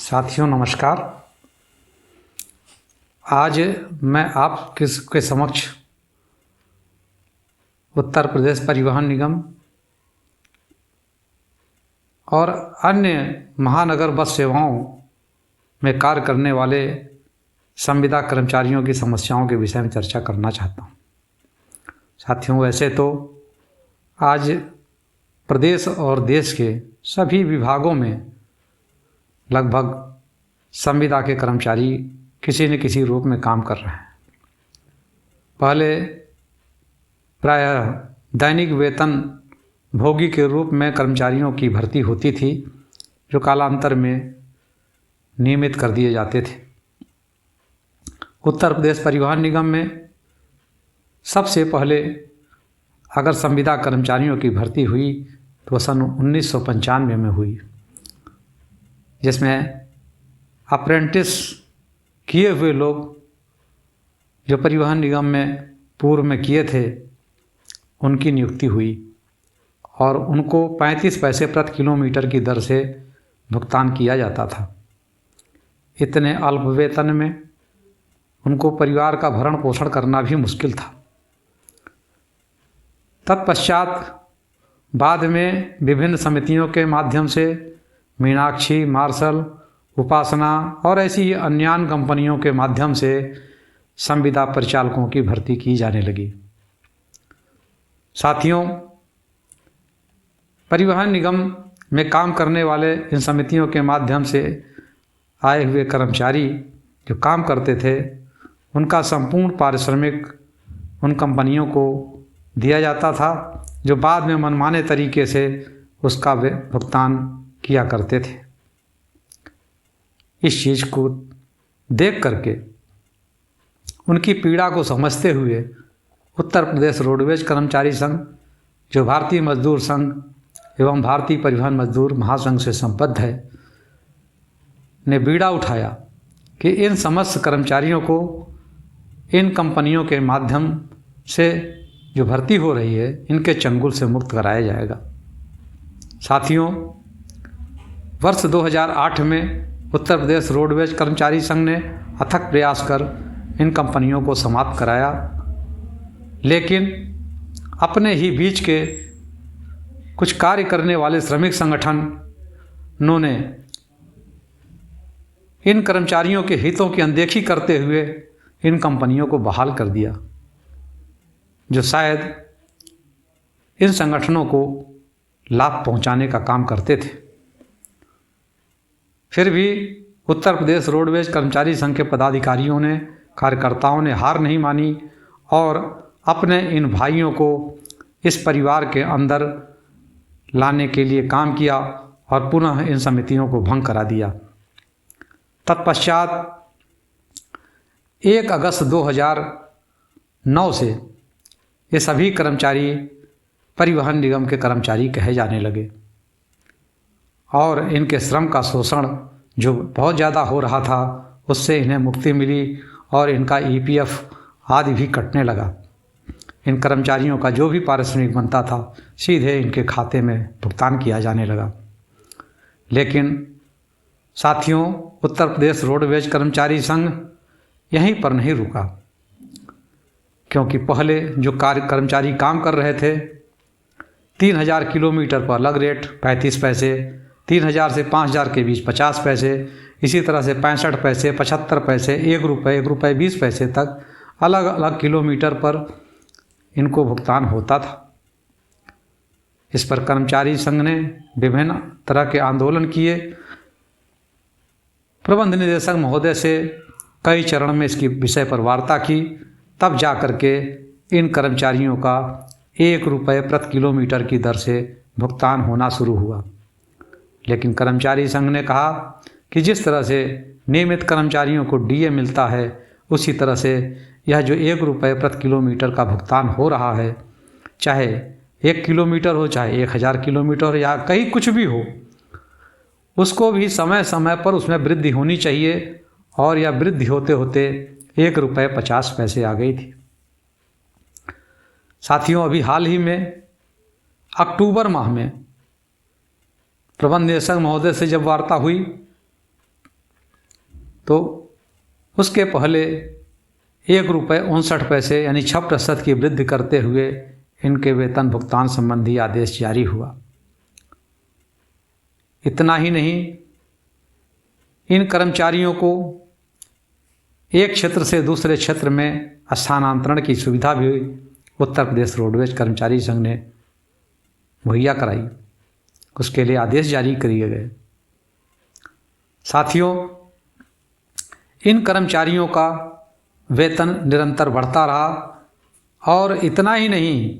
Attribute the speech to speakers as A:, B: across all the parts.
A: साथियों नमस्कार। आज मैं आपके समक्ष उत्तर प्रदेश परिवहन निगम और अन्य महानगर बस सेवाओं में कार्य करने वाले संविदा कर्मचारियों की समस्याओं के विषय में चर्चा करना चाहता हूँ। साथियों, वैसे तो आज प्रदेश और देश के सभी विभागों में लगभग संविदा के कर्मचारी किसी न किसी रूप में काम कर रहे हैं। पहले प्रायः दैनिक वेतन भोगी के रूप में कर्मचारियों की भर्ती होती थी, जो कालांतर में नियमित कर दिए जाते थे। उत्तर प्रदेश परिवहन निगम में सबसे पहले अगर संविदा कर्मचारियों की भर्ती हुई तो सन 1995 में हुई, जिसमें अप्रेंटिस किए हुए लोग जो परिवहन निगम में पूर्व में किए थे उनकी नियुक्ति हुई और उनको 35 पैसे प्रति किलोमीटर की दर से भुगतान किया जाता था। इतने अल्प वेतन में उनको परिवार का भरण पोषण करना भी मुश्किल था। तत्पश्चात बाद में विभिन्न समितियों के माध्यम से मीनाक्षी, मार्शल, उपासना और ऐसी अन्य कंपनियों के माध्यम से संविदा परिचालकों की भर्ती की जाने लगी। साथियों, परिवहन निगम में काम करने वाले इन समितियों के माध्यम से आए हुए कर्मचारी जो काम करते थे उनका संपूर्ण पारिश्रमिक उन कंपनियों को दिया जाता था, जो बाद में मनमाने तरीके से उसका भुगतान किया करते थे। इस चीज़ को देख करके उनकी पीड़ा को समझते हुए उत्तर प्रदेश रोडवेज कर्मचारी संघ, जो भारतीय मजदूर संघ एवं भारतीय परिवहन मजदूर महासंघ से संबद्ध है, ने बीड़ा उठाया कि इन समस्त कर्मचारियों को इन कंपनियों के माध्यम से जो भर्ती हो रही है इनके चंगुल से मुक्त कराया जाएगा। साथियों, वर्ष 2008 में उत्तर प्रदेश रोडवेज कर्मचारी संघ ने अथक प्रयास कर इन कंपनियों को समाप्त कराया, लेकिन अपने ही बीच के कुछ कार्य करने वाले श्रमिक संगठनों ने इन कर्मचारियों के हितों की अनदेखी करते हुए इन कंपनियों को बहाल कर दिया, जो शायद इन संगठनों को लाभ पहुंचाने का काम करते थे। फिर भी उत्तर प्रदेश रोडवेज कर्मचारी संघ के पदाधिकारियों ने, कार्यकर्ताओं ने हार नहीं मानी और अपने इन भाइयों को इस परिवार के अंदर लाने के लिए काम किया और पुनः इन समितियों को भंग करा दिया। तत्पश्चात 1 अगस्त 2009 से ये सभी कर्मचारी परिवहन निगम के कर्मचारी कहे जाने लगे और इनके श्रम का शोषण जो बहुत ज़्यादा हो रहा था उससे इन्हें मुक्ति मिली और इनका ईपीएफ आदि भी कटने लगा। इन कर्मचारियों का जो भी पारिश्रमिक बनता था सीधे इनके खाते में भुगतान किया जाने लगा। लेकिन साथियों, उत्तर प्रदेश रोडवेज कर्मचारी संघ यहीं पर नहीं रुका, क्योंकि पहले जो कर्मचारी काम कर रहे थे 3000 किलोमीटर पर अलग रेट 35 पैसे, 3000 से 5000 के बीच 50 पैसे, इसी तरह से 65 पैसे, 75 पैसे, 1 रुपये, 1 रुपये 20 पैसे तक अलग अलग किलोमीटर पर इनको भुगतान होता था। इस पर कर्मचारी संघ ने विभिन्न तरह के आंदोलन किए। प्रबंध निदेशक महोदय से कई चरण में इसकी विषय पर वार्ता की, तब जा कर के इन कर्मचारियों का 1 रुपये प्रति किलोमीटर की दर से भुगतान होना शुरू हुआ। लेकिन कर्मचारी संघ ने कहा कि जिस तरह से नियमित कर्मचारियों को डीए मिलता है उसी तरह से यह जो 1 रुपये प्रति किलोमीटर का भुगतान हो रहा है, चाहे 1 किलोमीटर हो, चाहे 1000 किलोमीटर हो या कहीं कुछ भी हो, उसको भी समय समय पर उसमें वृद्धि होनी चाहिए। और यह वृद्धि होते होते 1 रुपये 50 पैसे आ गई थी। साथियों, अभी हाल ही में अक्टूबर माह में प्रबंध निदेशक महोदय से जब वार्ता हुई तो उसके पहले 1 रुपये 59 पैसे यानी 6% की वृद्धि करते हुए इनके वेतन भुगतान संबंधी आदेश जारी हुआ। इतना ही नहीं, इन कर्मचारियों को एक क्षेत्र से दूसरे क्षेत्र में स्थानांतरण की सुविधा भी उत्तर प्रदेश रोडवेज कर्मचारी संघ ने मुहैया कराई। उसके लिए आदेश जारी किए गए। साथियों, इन कर्मचारियों का वेतन निरंतर बढ़ता रहा और इतना ही नहीं,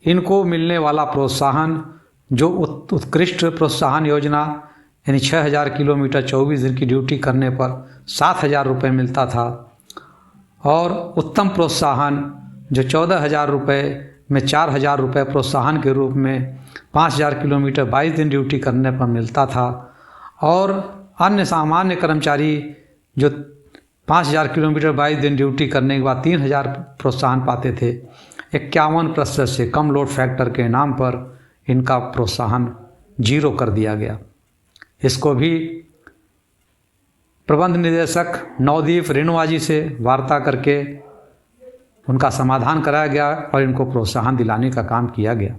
A: इनको मिलने वाला प्रोत्साहन जो उत्कृष्ट प्रोत्साहन योजना यानी 6000 किलोमीटर 24 दिन की ड्यूटी करने पर 7000 रुपये मिलता था और उत्तम प्रोत्साहन जो 14000 रुपये में 4000 रुपये प्रोत्साहन के रूप में 5000 किलोमीटर 22 दिन ड्यूटी करने पर मिलता था और अन्य सामान्य कर्मचारी जो 5000 किलोमीटर 22 दिन ड्यूटी करने के बाद 3000 प्रोत्साहन पाते थे। 51% से कम लोड फैक्टर के नाम पर इनका प्रोत्साहन 0 कर दिया गया। इसको भी प्रबंध निदेशक नवदीप रेणुआ जी से वार्ता करके उनका समाधान कराया गया और इनको प्रोत्साहन दिलाने का काम किया गया।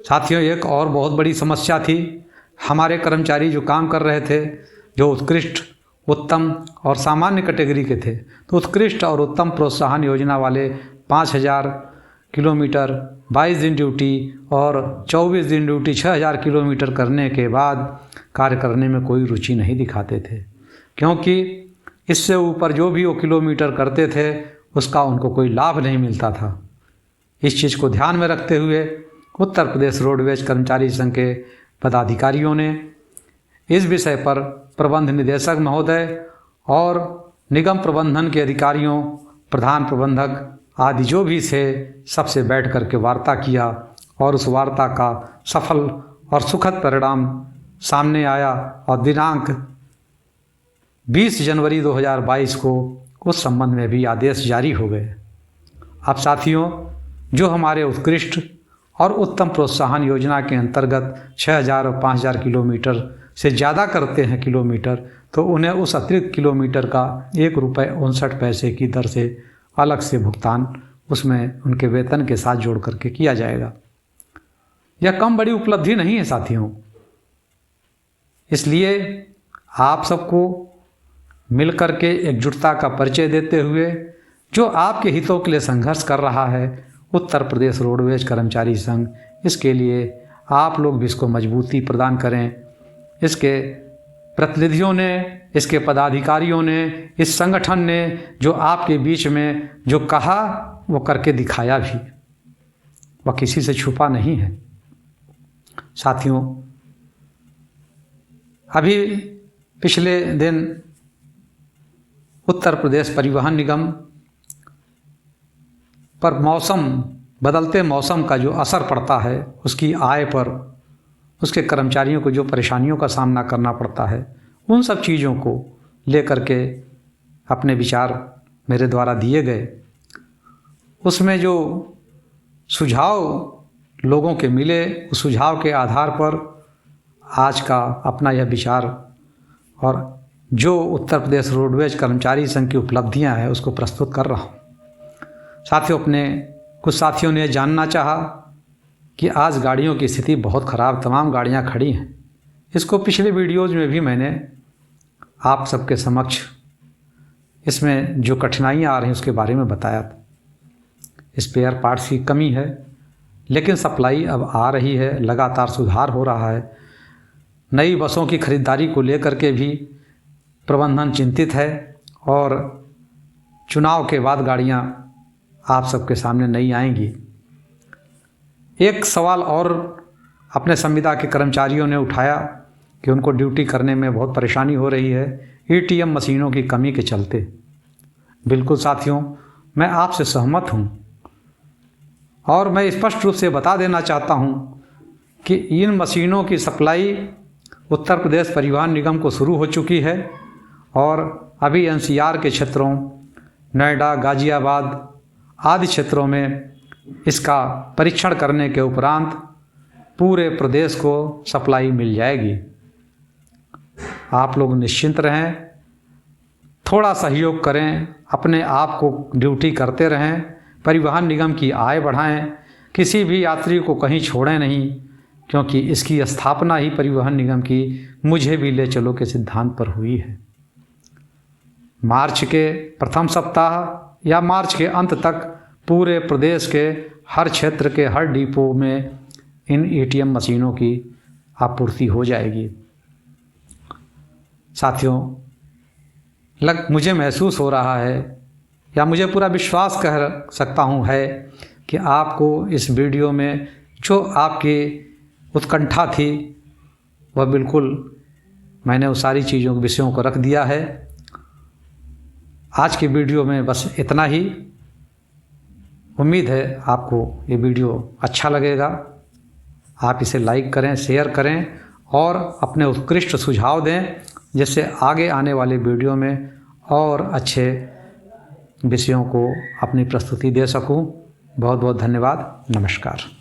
A: साथियों, एक और बहुत बड़ी समस्या थी। हमारे कर्मचारी जो काम कर रहे थे, जो उत्कृष्ट, उत्तम और सामान्य कैटेगरी के थे, तो उत्कृष्ट और उत्तम प्रोत्साहन योजना वाले 5000 किलोमीटर 22 दिन ड्यूटी और 24 दिन ड्यूटी 6000 किलोमीटर करने के बाद कार्य करने में कोई रुचि नहीं दिखाते थे, क्योंकि इससे ऊपर जो भी वो किलोमीटर करते थे उसका उनको कोई लाभ नहीं मिलता था। इस चीज़ को ध्यान में रखते हुए उत्तर प्रदेश रोडवेज कर्मचारी संघ के पदाधिकारियों ने इस विषय पर प्रबंध निदेशक महोदय और निगम प्रबंधन के अधिकारियों, प्रधान प्रबंधक आदि जो भी थे, सबसे बैठ कर के वार्ता किया और उस वार्ता का सफल और सुखद परिणाम सामने आया और दिनांक 20 जनवरी 2022 को उस संबंध में भी आदेश जारी हो गए। अब साथियों, जो हमारे उत्कृष्ट और उत्तम प्रोत्साहन योजना के अंतर्गत 6000 और 5000 किलोमीटर से ज़्यादा करते हैं किलोमीटर, तो उन्हें उस अतिरिक्त किलोमीटर का 1 रुपये 59 पैसे की दर से अलग से भुगतान उसमें उनके वेतन के साथ जोड़ करके किया जाएगा। यह कम बड़ी उपलब्धि नहीं है साथियों। इसलिए आप सबको मिलकर के एकजुटता का परिचय देते हुए जो आपके हितों के लिए संघर्ष कर रहा है उत्तर प्रदेश रोडवेज कर्मचारी संघ, इसके लिए आप लोग भी इसको मजबूती प्रदान करें। इसके प्रतिनिधियों ने, इसके पदाधिकारियों ने, इस संगठन ने जो आपके बीच में जो कहा वो करके दिखाया भी, वह किसी से छुपा नहीं है। साथियों, अभी पिछले दिन उत्तर प्रदेश परिवहन निगम पर बदलते मौसम का जो असर पड़ता है, उसकी आय पर, उसके कर्मचारियों को जो परेशानियों का सामना करना पड़ता है, उन सब चीज़ों को लेकर के अपने विचार मेरे द्वारा दिए गए। उसमें जो सुझाव लोगों के मिले, उस सुझाव के आधार पर आज का अपना यह विचार और जो उत्तर प्रदेश रोडवेज कर्मचारी संघ की उपलब्धियां हैं उसको प्रस्तुत कर रहा हूँ। साथियों, कुछ साथियों ने जानना चाहा कि आज गाड़ियों की स्थिति बहुत ख़राब, तमाम गाड़ियां खड़ी हैं। इसको पिछले वीडियोज़ में भी मैंने आप सबके समक्ष इसमें जो कठिनाइयां आ रही हैं उसके बारे में बताया था। स्पेयर पार्ट्स की कमी है, लेकिन सप्लाई अब आ रही है, लगातार सुधार हो रहा है। नई बसों की खरीदारी को लेकर के भी प्रबंधन चिंतित है और चुनाव के बाद गाड़ियां आप सबके सामने नई आएंगी। एक सवाल और अपने संविदा के कर्मचारियों ने उठाया कि उनको ड्यूटी करने में बहुत परेशानी हो रही है एटीएम मशीनों की कमी के चलते। बिल्कुल साथियों, मैं आपसे सहमत हूं और मैं स्पष्ट रूप से बता देना चाहता हूं कि इन मशीनों की सप्लाई उत्तर प्रदेश परिवहन निगम को शुरू हो चुकी है और अभी एनसीआर के क्षेत्रों, नोएडा, गाजियाबाद आदि क्षेत्रों में इसका परीक्षण करने के उपरांत पूरे प्रदेश को सप्लाई मिल जाएगी। आप लोग निश्चिंत रहें। थोड़ा सहयोग करें, अपने आप को ड्यूटी करते रहें, परिवहन निगम की आय बढ़ाएं, किसी भी यात्री को कहीं छोड़ें नहीं, क्योंकि इसकी स्थापना ही परिवहन निगम की मुझे भी ले चलो के सिद्धांत पर हुई है। मार्च के प्रथम सप्ताह या मार्च के अंत तक पूरे प्रदेश के हर क्षेत्र के हर डिपो में इन एटीएम मशीनों की आपूर्ति हो जाएगी। साथियों, मुझे महसूस हो रहा है या मुझे पूरा विश्वास कह सकता हूँ है कि आपको इस वीडियो में जो आपकी उत्कंठा थी वह बिल्कुल मैंने उस सारी चीज़ों के विषयों को रख दिया है। आज की वीडियो में बस इतना ही। उम्मीद है आपको ये वीडियो अच्छा लगेगा। आप इसे लाइक करें, शेयर करें और अपने उत्कृष्ट सुझाव दें, जिससे आगे आने वाले वीडियो में और अच्छे विषयों को अपनी प्रस्तुति दे सकूं। बहुत बहुत धन्यवाद। नमस्कार।